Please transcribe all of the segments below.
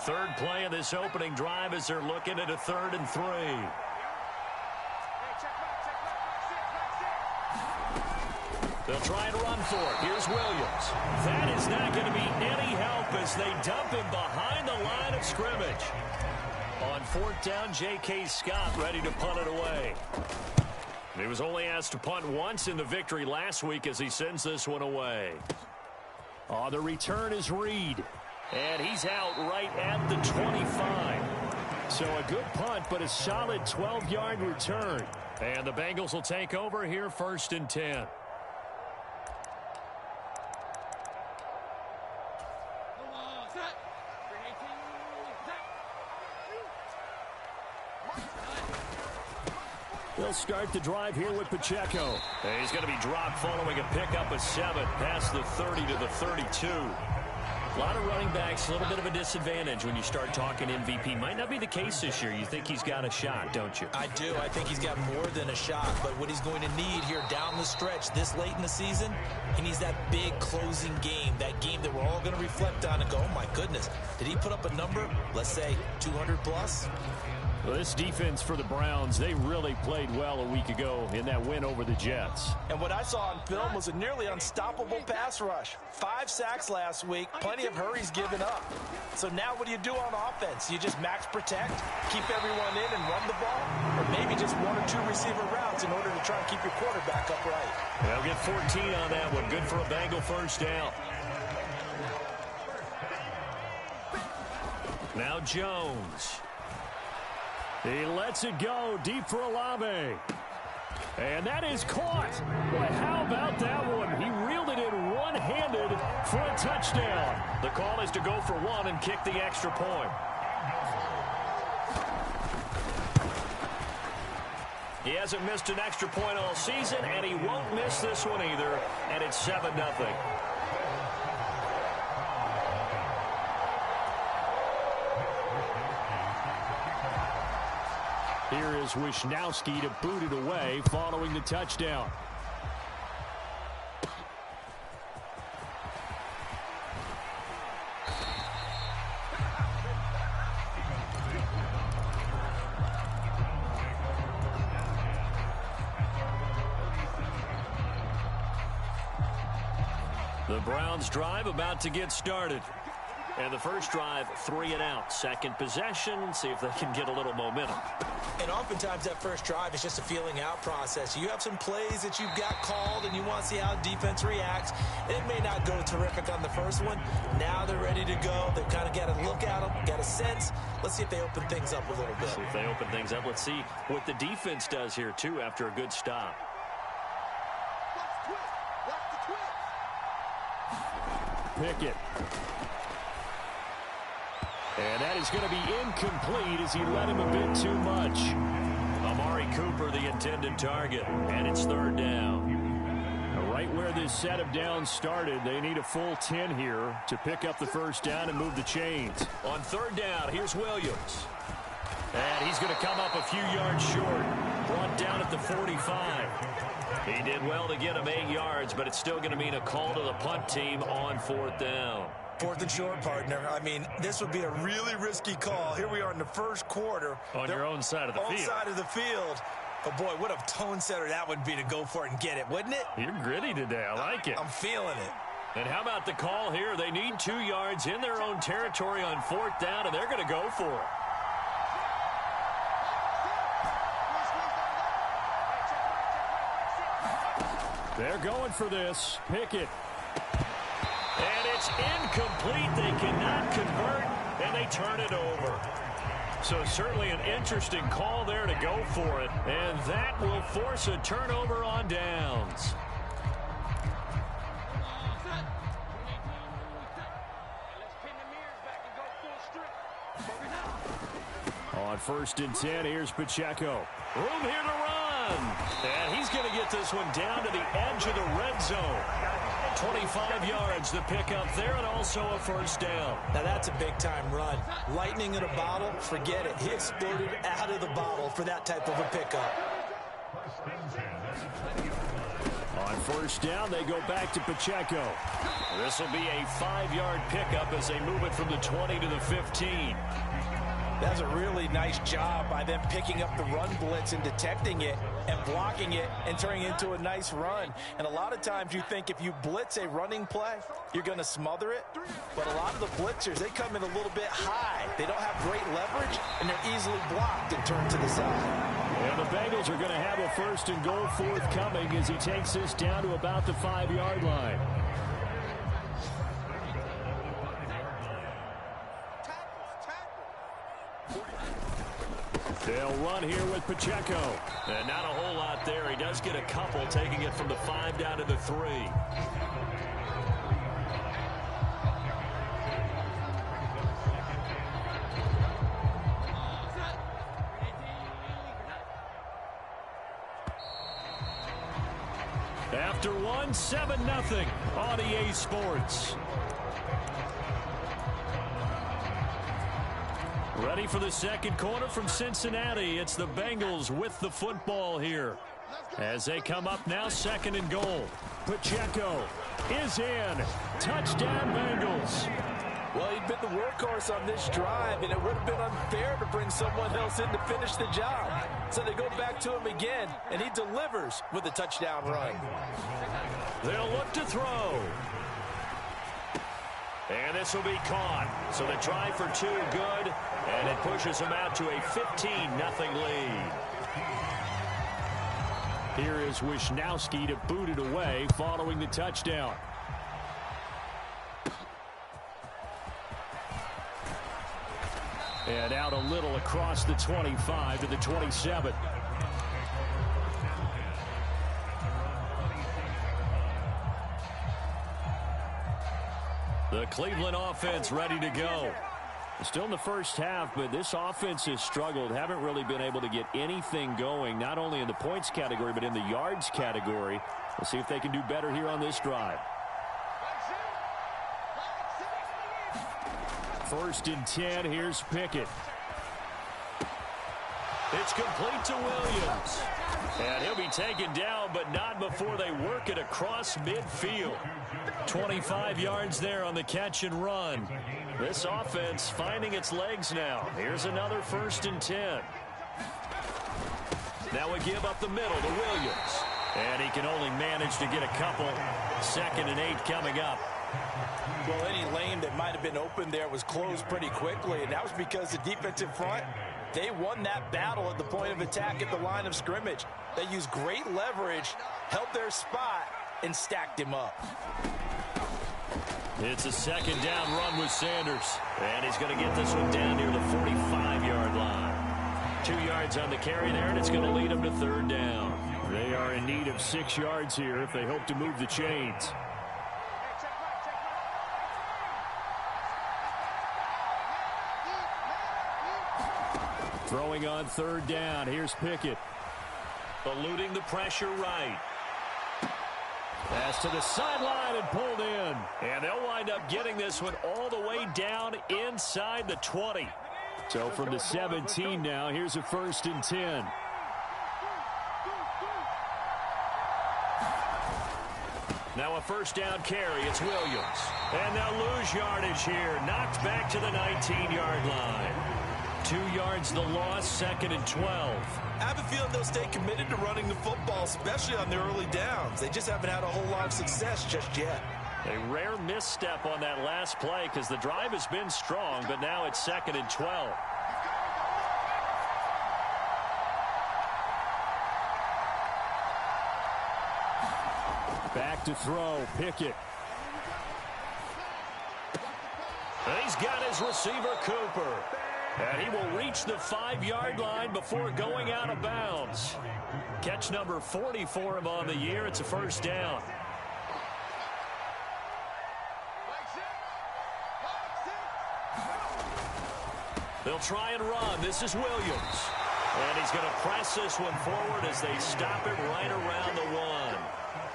third play of this opening drive as they're looking at a 3rd and 3. They'll try and run for it. Here's Williams. That is not going to be any help as they dump him behind the line of scrimmage. On 4th down, J.K. Scott ready to punt it away. He was only asked to punt once in the victory last week as he sends this one away. On the return is Reed. And he's out right at the 25. So a good punt, but a solid 12-yard return. And the Bengals will take over here 1st and 10. They'll start the drive here with Pacheco. And he's going to be dropped following a pickup of 7 past the 30 to the 32. A lot of running backs, a little bit of a disadvantage when you start talking MVP. Might not be the case this year. You think he's got a shot, don't you? I do. I think he's got more than a shot. But what he's going to need here down the stretch this late in the season, he needs that big closing game, that game that we're all going to reflect on and go, oh, my goodness, did he put up a number, let's say, 200 plus? Well, this defense for the Browns, they really played well a week ago in that win over the Jets. And what I saw on film was a nearly unstoppable pass rush. 5 sacks last week, plenty of hurries given up. So now what do you do on offense? You just max protect, keep everyone in and run the ball? Or maybe just 1 or 2 receiver routes in order to try and keep your quarterback upright? They'll get 14 on that one. Good for a Bengal 1st down. Now Jones. He lets it go deep for Olave. And that is caught. Boy, how about that one? He reeled it in one-handed for a touchdown. The call is to go for 1 and kick the extra point. He hasn't missed an extra point all season, and he won't miss this one either. And it's 7-0. Here is Wisnowski to boot it away following the touchdown. The Browns drive about to get started. And the first drive, 3 and out. Second possession, see if they can get a little momentum. And oftentimes that first drive is just a feeling out process. You have some plays that you've got called and you want to see how defense reacts. It may not go terrific on the first one. Now they're ready to go. They've kind of got to look at them, got a sense. Let's see if they open things up a little bit. See if they open things up. Let's see what the defense does here, too, after a good stop. Pickett. And that is going to be incomplete as he let him a bit too much. Amari Cooper, the intended target, and it's 3rd down. Right where this set of downs started, they need a full 10 here to pick up the first down and move the chains. On 3rd down, here's Williams. And he's going to come up a few yards short. Brought down at the 45. He did well to get him 8 yards, but it's still going to mean a call to the punt team on 4th down. 4th and short, partner. I mean, this would be a really risky call. Here we are in the first quarter. On your own side of the field. On side of the field. But, boy, what a tone setter that would be to go for it and get it, wouldn't it? You're gritty today. I like it. I'm feeling it. And how about the call here? They need 2 yards in their own territory on 4th down, and they're going to go for it. They're going for this. Pickett. And it's incomplete. They cannot convert, and they turn it over. So certainly an interesting call there to go for it, and that will force a turnover on downs. On 1st and 10, here's Pacheco. Room here to run. And he's going to get this one down to the edge of the red zone. 25 yards to pick up there, and also a 1st down. Now that's a big-time run. Lightning in a bottle, forget it. He exploded out of the bottle for that type of a pickup. On first down, they go back to Pacheco. This will be a 5-yard pickup as they move it from the 20 to the 15. That's a really nice job by them picking up the run blitz and detecting it and blocking it and turning it into a nice run. And a lot of times you think if you blitz a running play, you're going to smother it. But a lot of the blitzers, they come in a little bit high. They don't have great leverage, and they're easily blocked and turned to the side. And the Bengals are going to have a 1st and goal forthcoming as he takes this down to about the 5-yard line. They'll run here with Pacheco. And not a whole lot there. He does get a couple, taking it from the 5 down to the 3. After one, 7-0 on EA Sports. Ready for the second quarter from Cincinnati. It's the Bengals with the football here. As they come up now, 2nd and goal. Pacheco is in. Touchdown, Bengals. Well, he'd been the workhorse on this drive, and it would have been unfair to bring someone else in to finish the job. So they go back to him again, and he delivers with a touchdown run. They'll look to throw. And this will be caught. So the try for 2 good, and it pushes them out to a 15-0 lead. Here is Wisnowski to boot it away following the touchdown. And out a little across the 25 to the 27. The Cleveland offense ready to go. Still in the first half, but this offense has struggled. Haven't really been able to get anything going, not only in the points category, but in the yards category. We'll see if they can do better here on this drive. 1st and 10. Here's Pickett. It's complete to Williams. And he'll be taken down, but not before they work it across midfield. 25 yards there on the catch and run. This offense finding its legs now. Here's another 1st and 10. Now we give up the middle to Williams. And he can only manage to get a couple. 2nd and 8 coming up. Well, any lane that might have been open there was closed pretty quickly, and that was because the defensive front, they won that battle at the point of attack at the line of scrimmage. They used great leverage, held their spot, and stacked him up. It's a 2nd down run with Sanders. And he's going to get this one down near the 45-yard line. 2 yards on the carry there, and it's going to lead them to 3rd down. They are in need of 6 yards here if they hope to move the chains. Throwing on 3rd down. Here's Pickett. Eluding the pressure right. Pass to the sideline and pulled in. And they'll wind up getting this one all the way down inside the 20. So from the 17 now, here's a 1st and 10. Now a 1st down carry. It's Williams. And they'll lose yardage here. Knocked back to the 19-yard line. 2 yards the loss, 2nd and 12. I have a feeling they'll stay committed to running the football, especially on the early downs. They just haven't had a whole lot of success just yet. A rare misstep on that last play because the drive has been strong, but now it's 2nd and 12. Back to throw, Pickett. And he's got his receiver, Cooper. And he will reach the 5-yard line before going out of bounds. Catch number 40 for him on the year. It's a 1st down. They'll try and run. This is Williams. And he's going to press this one forward as they stop it right around the 1.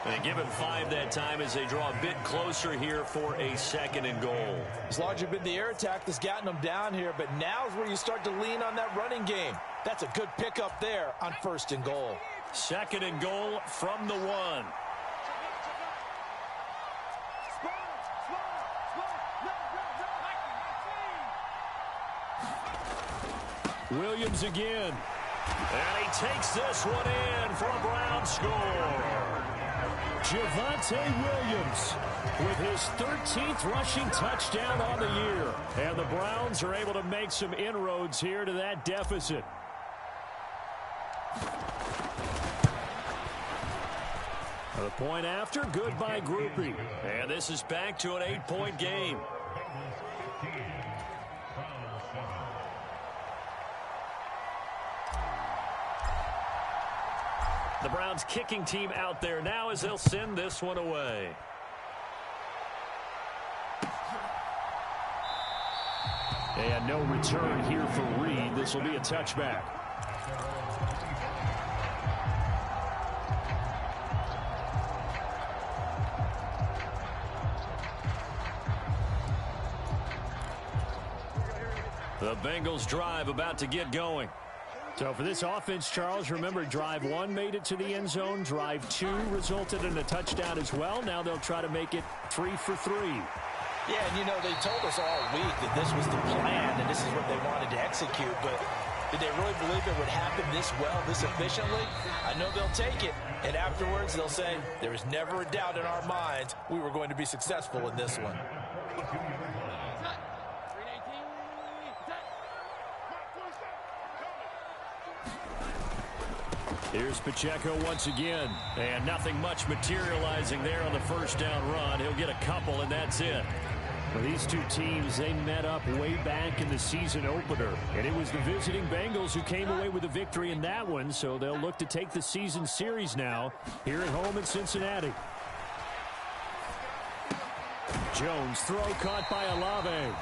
And they give him 5 that time as they draw a bit closer here for a 2nd and goal. It's largely been the air attack that's gotten them down here, but now is where you start to lean on that running game. That's a good pickup there on 1st and goal. 2nd and goal from the 1. Williams again. And he takes this one in for a Brown score. Javonte Williams with his 13th rushing touchdown on the year. And the Browns are able to make some inroads here to that deficit. The point after, good by Grupe. And this is back to an 8-point game. The Browns kicking team out there now as they'll send this one away. And no return here for Reed. This will be a touchback. The Bengals drive about to get going. So for this offense, Charles, remember drive 1 made it to the end zone. Drive 2 resulted in a touchdown as well. Now they'll try to make it 3 for 3. Yeah, and you know, they told us all week that this was the plan and this is what they wanted to execute, but did they really believe it would happen this well, this efficiently? I know they'll take it, and afterwards they'll say, there was never a doubt in our minds we were going to be successful in this one. Here's Pacheco once again, and nothing much materializing there on the first down run. He'll get a couple, and that's it. Well, these two teams, they met up way back in the season opener, and it was the visiting Bengals who came away with a victory in that one, so they'll look to take the season series now here at home in Cincinnati. Jones, throw caught by Olave.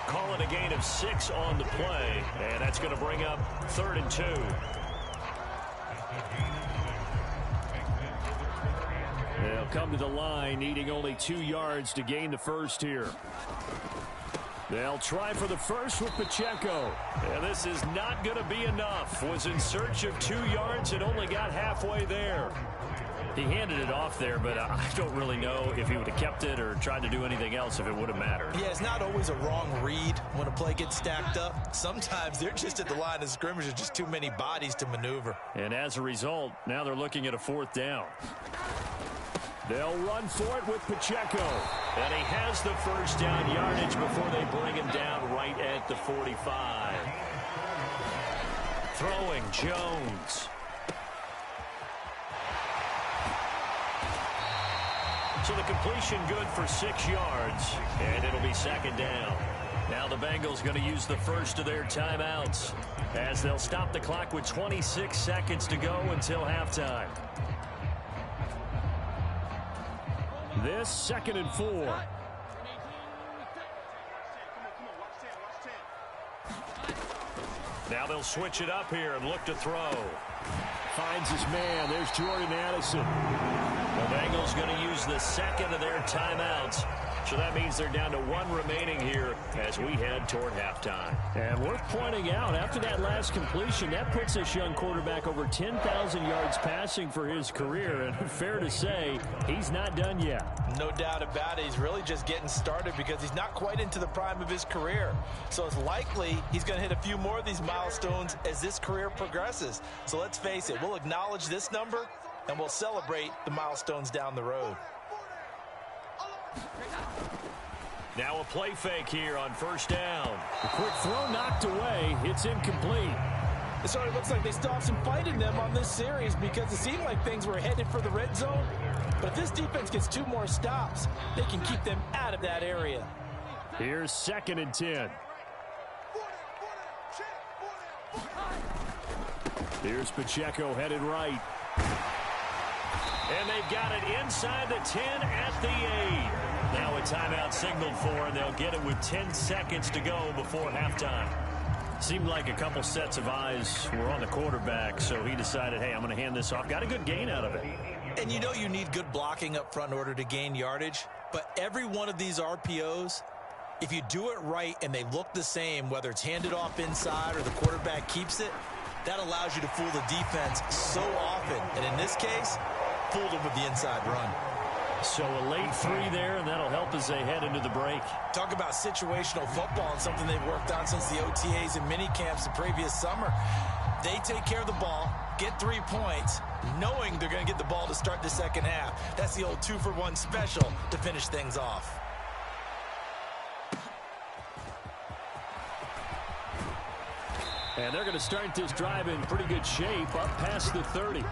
Call it a gain of 6 on the play, and that's going to bring up 3rd and 2. They'll come to the line, needing only 2 yards to gain the first here. They'll try for the first with Pacheco. And this is not going to be enough. Was in search of 2 yards and only got halfway there. He handed it off there, but I don't really know if he would have kept it or tried to do anything else if it would have mattered. Yeah, it's not always a wrong read when a play gets stacked up. Sometimes they're just at the line of scrimmage. There's just too many bodies to maneuver. And as a result, now they're looking at a 4th down. They'll run for it with Pacheco. And he has the first down yardage before they bring him down right at the 45. Throwing Jones. So the completion good for 6 yards, and it'll be 2nd down. Now the Bengals going to use the first of their timeouts as they'll stop the clock with 26 seconds to go until halftime. This 2nd and 4. Now they'll switch it up here and look to throw. Finds his man. There's Jordan Addison. The Bengals going to use the 2nd of their timeouts. So that means they're down to 1 remaining here as we head toward halftime. And worth pointing out, after that last completion, that puts this young quarterback over 10,000 yards passing for his career. And fair to say, he's not done yet. No doubt about it. He's really just getting started because he's not quite into the prime of his career. So it's likely he's going to hit a few more of these milestones as this career progresses. So let's face it, we'll acknowledge this number and we'll celebrate the milestones down the road. Now a play fake here on 1st down. A quick throw knocked away. It's incomplete. It sort of looks like they still have some fight in them on this series because it seemed like things were headed for the red zone. But if this defense gets 2 more stops, they can keep them out of that area. Here's 2nd and 10. Here's Pacheco headed right. And they've got it inside the 10 at the 8. Now a timeout signaled for, and they'll get it with 10 seconds to go before halftime. Seemed like a couple sets of eyes were on the quarterback, so he decided, hey, I'm going to hand this off. Got a good gain out of it. And you know you need good blocking up front in order to gain yardage, but every one of these RPOs, if you do it right and they look the same, whether it's handed off inside or the quarterback keeps it, that allows you to fool the defense so often. And in this case, fooled them with the inside run. So a late 3 there, and that'll help as they head into the break. Talk about situational football and something they've worked on since the OTAs and mini camps the previous summer. They take care of the ball, get 3 points, knowing they're going to get the ball to start the second half. That's the old 2-for-1 special to finish things off. And they're going to start this drive in pretty good shape, up past the 30.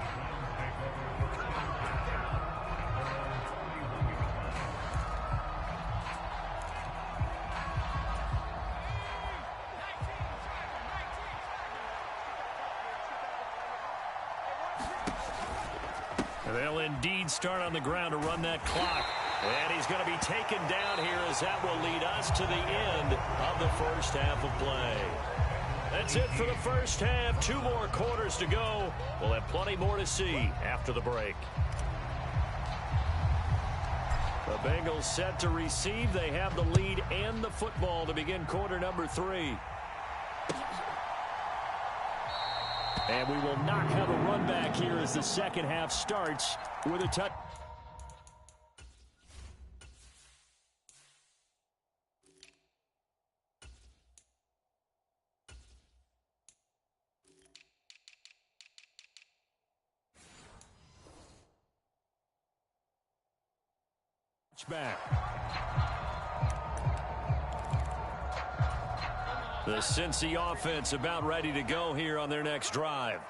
They'll indeed start on the ground to run that clock. And he's going to be taken down here as that will lead us to the end of the first half of play. That's it for the first half. 2 more quarters to go. We'll have plenty more to see after the break. The Bengals set to receive. They have the lead and the football to begin quarter number 3. And we will not have a run back here as the second half starts with a touch. Back. The Cincy offense about ready to go here on their next drive.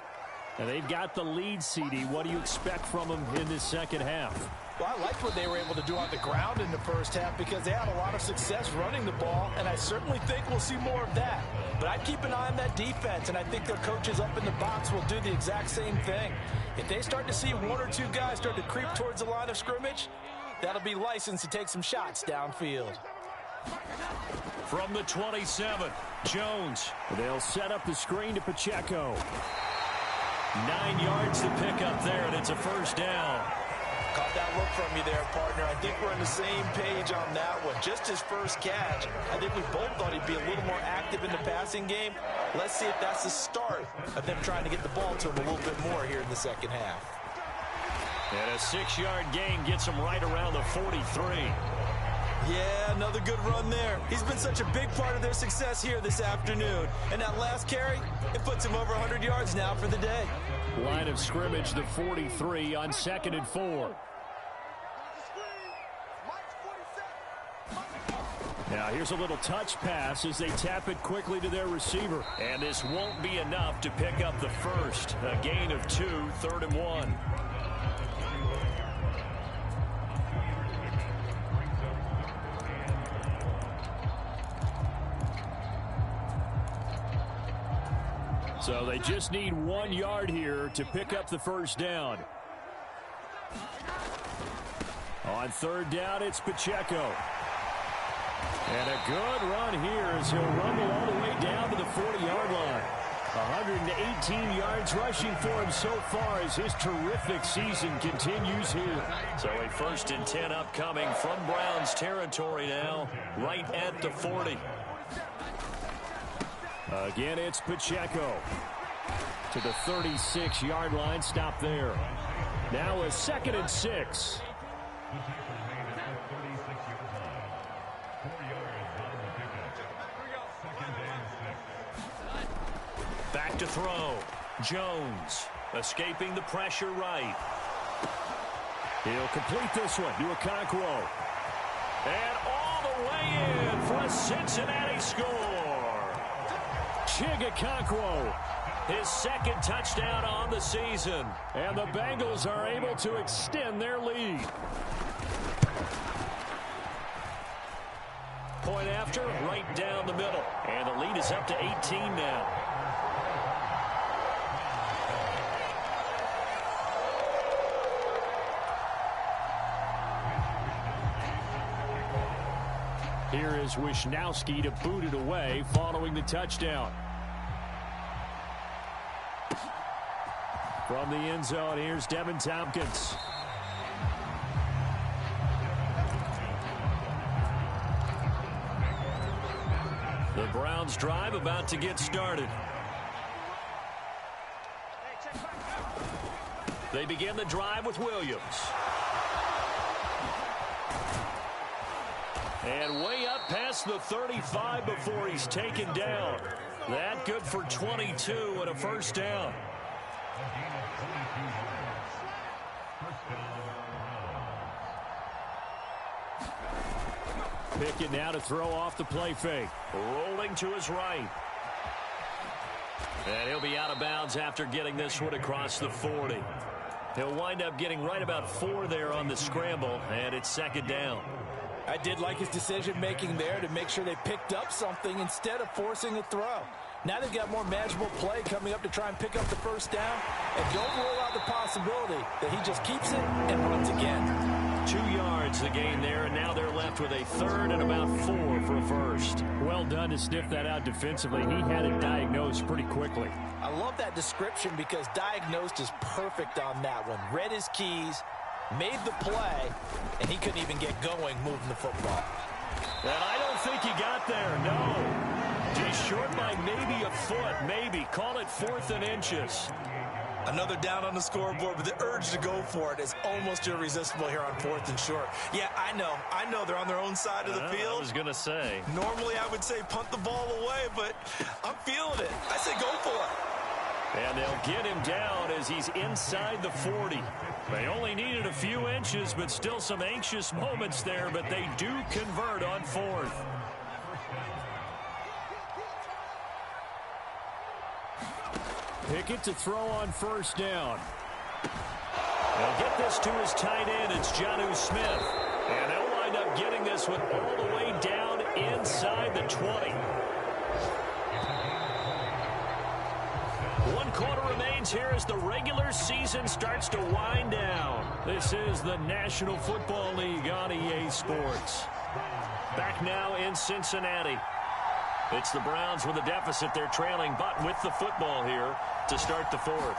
And they've got the lead, CD. What do you expect from them in this second half? Well, I liked what they were able to do on the ground in the first half because they had a lot of success running the ball, and I certainly think we'll see more of that. But I'd keep an eye on that defense, and I think their coaches up in the box will do the exact same thing. If they start to see 1 or 2 guys start to creep towards the line of scrimmage, that'll be licensed to take some shots downfield. From the 27, Jones. They'll set up the screen to Pacheco. 9 yards to pick up there, and it's a first down. Caught that look from you there, partner. I think we're on the same page on that one. Just his first catch. I think we both thought he'd be a little more active in the passing game. Let's see if that's the start of them trying to get the ball to him a little bit more here in the second half. And a 6-yard gain gets him right around the 43. Yeah, another good run there. He's been such a big part of their success here this afternoon. And that last carry, it puts him over 100 yards now for the day. Line of scrimmage, the 43 on 2nd and 4. Now here's a little touch pass as they tap it quickly to their receiver. And this won't be enough to pick up the first. A gain of 2, 3rd and 1. So they just need 1 yard here to pick up the first down. On 3rd down, it's Pacheco. And a good run here as he'll rumble all the way down to the 40-yard line. 118 yards rushing for him so far as his terrific season continues here. So a 1st and 10 upcoming from Browns territory now, right at the 40. Again, it's Pacheco to the 36-yard line. Stop there. Now a 2nd and 6. Back to throw. Jones escaping the pressure right. He'll complete this one to Okonkwo. And all the way in for a Cincinnati score. Chig Okonkwo, his 2nd touchdown on the season. And the Bengals are able to extend their lead. Point after, right down the middle. And the lead is up to 18 now. Here is Wisnowski to boot it away following the touchdown. From the end zone, here's Devin Tompkins. The Browns drive about to get started. They begin the drive with Williams. And way up past the 35 before he's taken down. That good for 22 and a first down. Pickett now to throw off the play fake. Rolling to his right. And he'll be out of bounds after getting this one across the 40. He'll wind up getting right about 4 there on the scramble, and it's second down. I did like his decision-making there to make sure they picked up something instead of forcing a throw. Now they've got more manageable play coming up to try and pick up the first down. And don't rule out the possibility that he just keeps it and runs again. 2 yards the gain there, and now they're left with a third and about 4 for a first. Well done to sniff that out defensively. He had it diagnosed pretty quickly. I love that description because diagnosed is perfect on that one. Read his keys, made the play, and he couldn't even get going moving the football. And I don't think he got there, no. He's short by maybe a foot, maybe. Call it 4th and inches. Another down on the scoreboard, but the urge to go for it is almost irresistible here on 4th and short. Yeah, I know they're on their own side of the field. I was going to say. Normally I would say punt the ball away, but I'm feeling it. I say go for it. And they'll get him down as he's inside the 40. They only needed a few inches, but still some anxious moments there, but they do convert on 4th. Pickett to throw on first down. They'll get this to his tight end. It's Jonnu Smith. And they'll wind up getting this one all the way down inside the 20. 1 quarter remains here as the regular season starts to wind down. This is the National Football League on EA Sports. Back now in Cincinnati. It's the Browns with a deficit. They're trailing, but with the football here to start the 4th.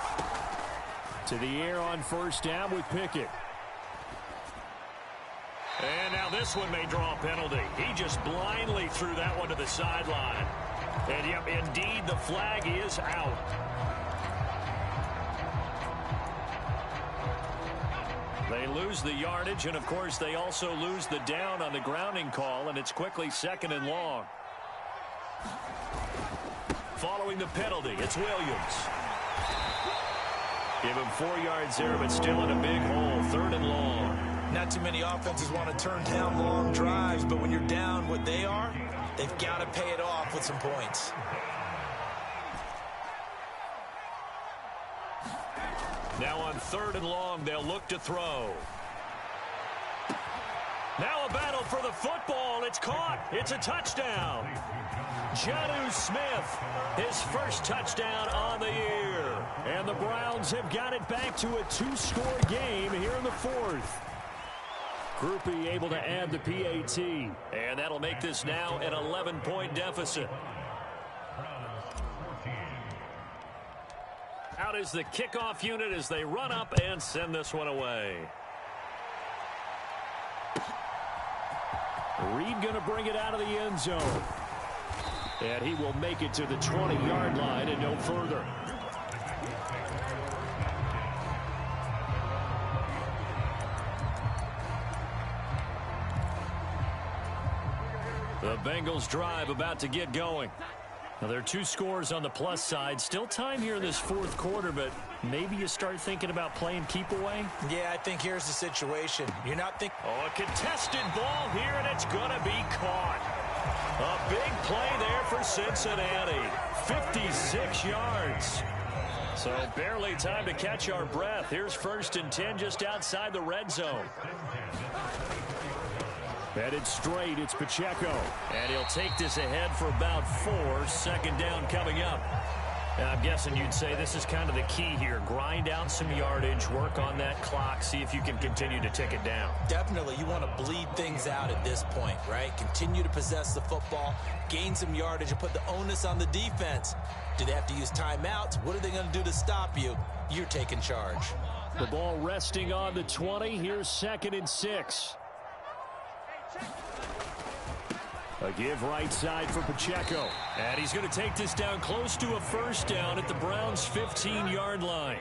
To the air on first down with Pickett. And now this one may draw a penalty. He just blindly threw that one to the sideline. And yep, indeed, the flag is out. They lose the yardage, and of course they also lose the down on the grounding call, and it's quickly 2nd and long. Following the penalty, it's Williams. Give him 4 yards there, but still in a big hole. 3rd and long. Not too many offenses want to turn down long drives, but when you're down what they are, they've got to pay it off with some points. Now on 3rd and long, they'll look to throw. Now a battle for the football. It's caught. It's a touchdown. Jonnu Smith, his first touchdown on the year. And the Browns have got it back to a 2-score game here in the 4th. Groupie able to add the PAT. And that'll make this now an 11-point deficit. Out is the kickoff unit as they run up and send this one away. Reed going to bring it out of the end zone. And he will make it to the 20-yard line and no further. The Bengals drive about to get going. Now, there are 2 scores on the plus side. Still time here in this 4th quarter, but maybe you start thinking about playing keep away. Yeah, I think here's the situation. You're not thinking. Oh, a contested ball here, and it's going to be caught. A big play there for Cincinnati. 56 yards. So barely time to catch our breath. Here's 1st and 10 just outside the red zone. Headed straight, it's Pacheco. And he'll take this ahead for about 4. 2nd down coming up. And I'm guessing you'd say this is kind of the key here. Grind out some yardage, work on that clock, see if you can continue to tick it down. Definitely, you want to bleed things out at this point, right? Continue to possess the football, gain some yardage, and put the onus on the defense. Do they have to use timeouts? What are they going to do to stop you? You're taking charge. The ball resting on the 20. Here's 2nd and 6. A give right side for Pacheco. And he's going to take this down close to a first down at the Browns' 15-yard line.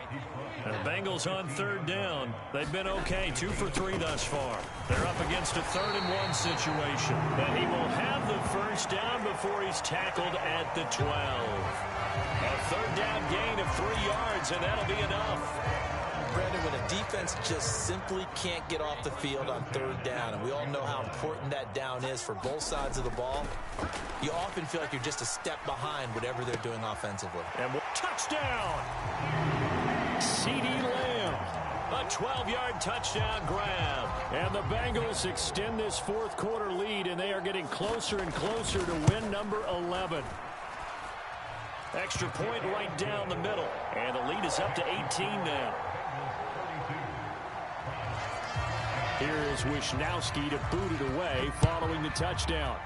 And the Bengals on third down. They've been okay, 2 for 3 thus far. They're up against a 3rd-and-1 situation. And he will have the first down before he's tackled at the 12. A 3rd down gain of 3 yards, and that'll be enough. Brandon, when a defense just simply can't get off the field on 3rd down, and we all know how important that down is for both sides of the ball, you often feel like you're just a step behind whatever they're doing offensively. And touchdown! CeeDee Lamb, a 12-yard touchdown grab. And the Bengals extend this 4th quarter lead, and they are getting closer and closer to win number 11. Extra point right down the middle, and the lead is up to 18 now. Here is Wisnowski to boot it away following the touchdown.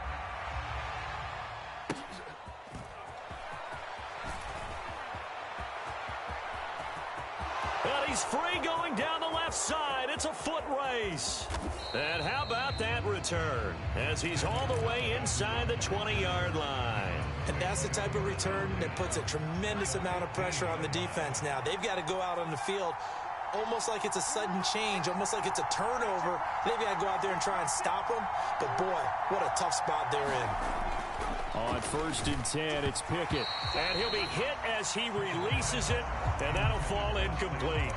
And he's free going down the left side. It's a foot race. And how about that return as he's all the way inside the 20-yard line. And that's the type of return that puts a tremendous amount of pressure on the defense now. They've got to go out on the field almost like it's a sudden change, almost like it's a turnover. They've got to go out there and try and stop them. But, boy, what a tough spot they're in. On 1st and 10, it's Pickett. And he'll be hit as he releases it, and that'll fall incomplete.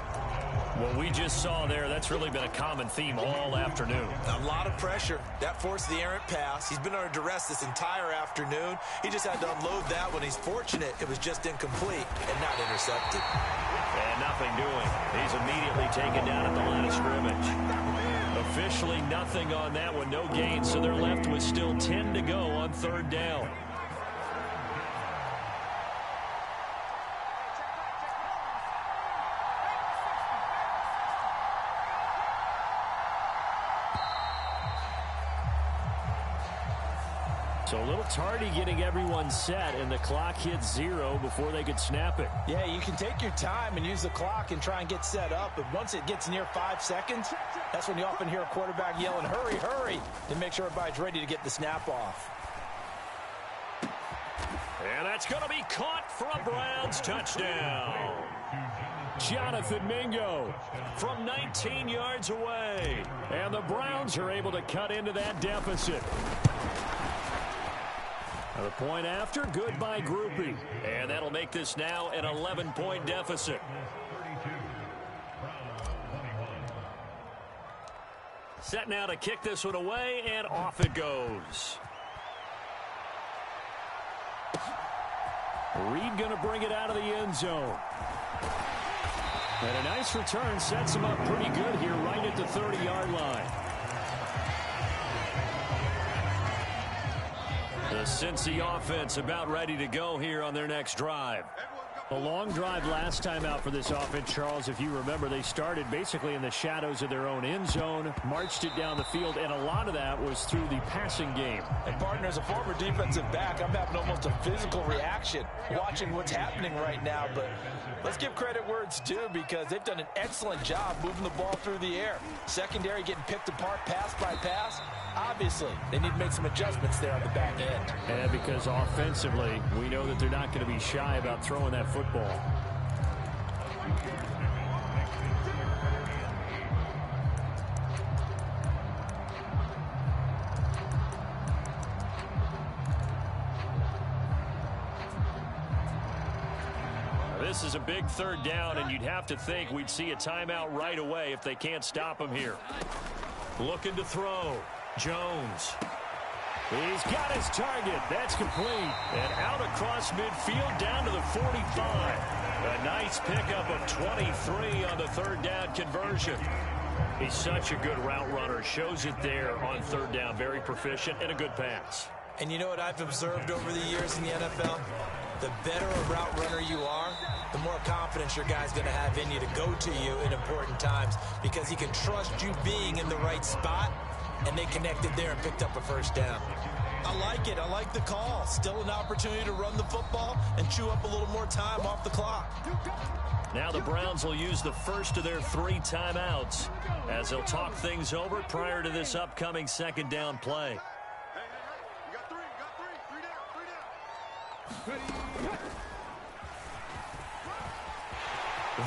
What we just saw there, that's really been a common theme all afternoon. A lot of pressure. That forced the errant pass. He's been under duress this entire afternoon. He just had to unload that one. He's fortunate it was just incomplete and not intercepted. And nothing doing. He's immediately taken down at the line of scrimmage. Officially nothing on that one. No gain, so they're left with still 10 to go on 3rd down. So a little tardy getting everyone set, and the clock hits 0 before they could snap it. Yeah, you can take your time and use the clock and try and get set up, but once it gets near 5 seconds, that's when you often hear a quarterback yelling, hurry, hurry, to make sure everybody's ready to get the snap off. And that's going to be caught for a Browns touchdown. Jonathan Mingo from 19 yards away. And the Browns are able to cut into that deficit. The point after, good by Groupie. And that'll make this now an 11-point deficit. Set now to kick this one away, and off it goes. Reed going to bring it out of the end zone. And a nice return sets him up pretty good here right at the 30-yard line. The Cincy offense about ready to go here on their next drive. A long drive last time out for this offense, Charles. If you remember, they started basically in the shadows of their own end zone, marched it down the field, and a lot of that was through the passing game. And, partner, as a former defensive back, I'm having almost a physical reaction watching what's happening right now. But let's give credit where it's due, because they've done an excellent job moving the ball through the air. Secondary getting picked apart pass by pass. Obviously, they need to make some adjustments there on the back end. And because offensively, we know that they're not going to be shy about throwing that football. This is a big 3rd down, and you'd have to think we'd see a timeout right away if they can't stop him here. Looking to throw. Jones. He's got his target. That's complete. And out across midfield down to the 45. A nice pickup of 23 on the 3rd down conversion. He's such a good route runner. Shows it there on 3rd down. Very proficient and a good pass. And you know what I've observed over the years in the NFL? The better a route runner you are, the more confidence your guy's going to have in you to go to you in important times, because he can trust you being in the right spot, and they connected there and picked up a 1st down. I like it. I like the call. Still an opportunity to run the football and chew up a little more time off the clock. Now the Browns will use the first of their 3 timeouts as they'll talk things over prior to this upcoming 2nd down play.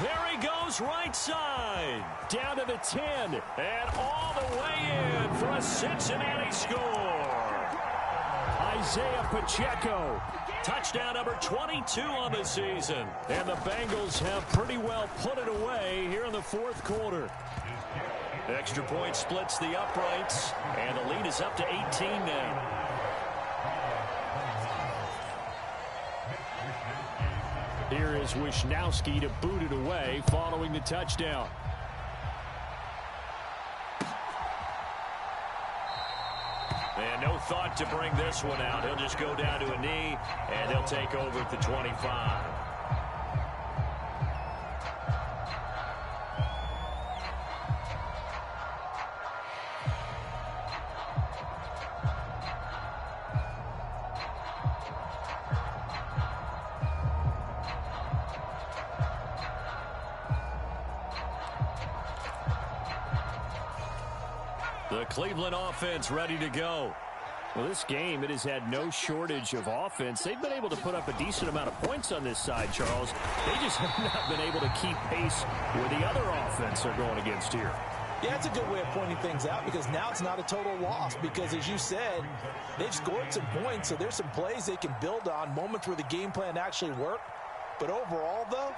There he goes right side. Down to the 10. And all the way in for a Cincinnati score. Isaiah Pacheco. Touchdown number 22 on the season. And the Bengals have pretty well put it away here in the fourth quarter. Extra point splits the uprights. And the lead is up to 18 now. Here is Wisnowski to boot it away following the touchdown. And no thought to bring this one out. He'll just go down to a knee, and he'll take over at the 25. The Cleveland offense ready to go. Well, this game, it has had no shortage of offense. They've been able to put up a decent amount of points on this side, Charles. They just have not been able to keep pace where the other offense are going against here. Yeah, it's a good way of pointing things out because now it's not a total loss because, as you said, they've scored some points, so there's some plays they can build on, moments where the game plan actually worked. But overall, though,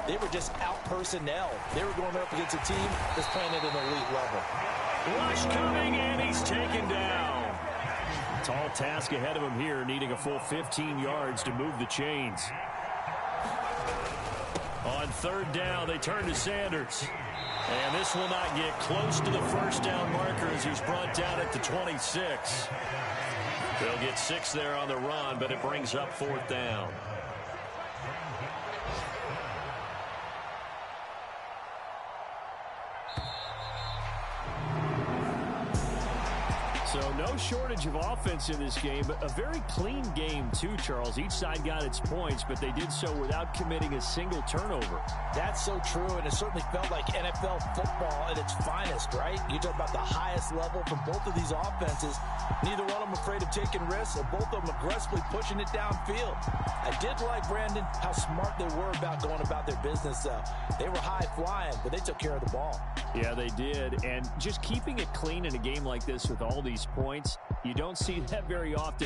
they were just out-personnel. They were going up against a team that's playing at an elite level. Rush coming, and he's taken down. Tall task ahead of him here, needing a full 15 yards to move the chains. On third down, they turn to Sanders. And this will not get close to the first down marker as he's brought down at the 26. They'll get 6 there on the run, but it brings up fourth down. So no shortage of offense in this game, but a very clean game too, Charles. Each side got its points, but they did so without committing a single turnover. That's so true, and it certainly felt like NFL football at its finest, right? You talk about the highest level from both of these offenses. Neither one of them afraid of taking risks, and both of them aggressively pushing it downfield. I did like, Brandon, how smart they were about going about their business, though. They were high-flying, but they took care of the ball. Yeah, they did, and just keeping it clean in a game like this with all these points, you don't see that very often.